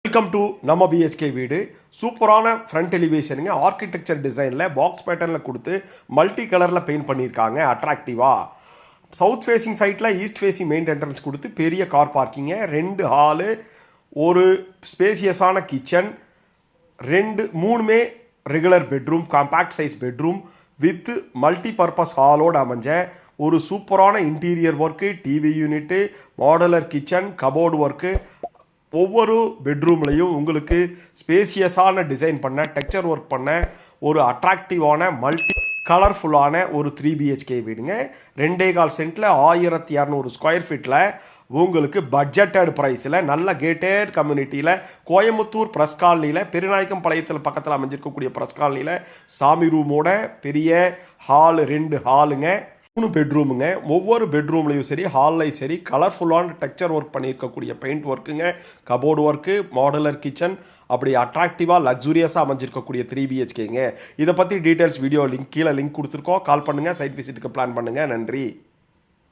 Welcome to நம்ம BHK வீடு. சூப்பரான ஃப்ரண்ட் எலிவேஷனுங்க. ஆர்கிடெக்சர் டிசைனில் பாக்ஸ் பேட்டர்னில் கொடுத்து மல்டி கலரில் பெயிண்ட் பண்ணியிருக்காங்க அட்ராக்டிவாக. சவுத் ஃபேஸிங் சைட்டில் ஈஸ்ட் ஃபேஸிங் மெயின் என்ட்ரன்ஸ் கொடுத்து பெரிய கார் பார்க்கிங்க, 2 ஹாலு, ஒரு ஸ்பேசியஸான கிச்சன், 3மே regular bedroom, compact size bedroom with multi purpose ஹாலோடு அமைஞ்ச ஒரு சூப்பரான interior work, TV unit, modular kitchen, cupboard work. ஒவ்வொரு பெட்ரூம்லையும் உங்களுக்கு ஸ்பேசியஸான டிசைன் பண்ண, டெக்ஸ்சர் ஒர்க் பண்ண ஒரு அட்ராக்டிவான மல்டி கலர்ஃபுல்லான ஒரு 3 பிஹெச்கே வீடுங்க. 2.25 சென்ட்டில் 1200 ஸ்கொயர் ஃபீட்டில் உங்களுக்கு பட்ஜெட்டட் ப்ரைஸில் நல்ல கேட்டட் கம்யூனிட்டியில் கோயம்புத்தூர் ப்ரெஸ் காலனியில் பெருநாயக்கம் பாளையத்தில் பக்கத்தில் அமைஞ்சிருக்கக்கூடிய ப்ரெஸ் காலனியில் சாமி ரூமோட பெரிய ஹாலு, 2 ஹாலுங்க, 3 பெட்ரூமுங்க. ஒவ்வொரு பெட்ரூம்லையும் சரி ஹால்லையும் சரி கலர்ஃபுல்லான டெக்ஸ்சர் ஒர்க் பண்ணியிருக்கக்கூடிய பெயிண்ட் ஒர்க்குங்க, கபோர்டு ஒர்க்கு, மாடுலர் கிச்சன், அப்படி அட்ராக்டிவாக லக்ஸூரியஸாக அமைஞ்சிருக்கக்கூடிய 3 பிஹெச்கேங்க. இதை பற்றி டீட்டெயில்ஸ் வீடியோ கீழே லிங்க் கொடுத்துருக்கோம். கால் பண்ணுங்கள், சைட் விசிட்டுக்கு பிளான் பண்ணுங்கள். நன்றி.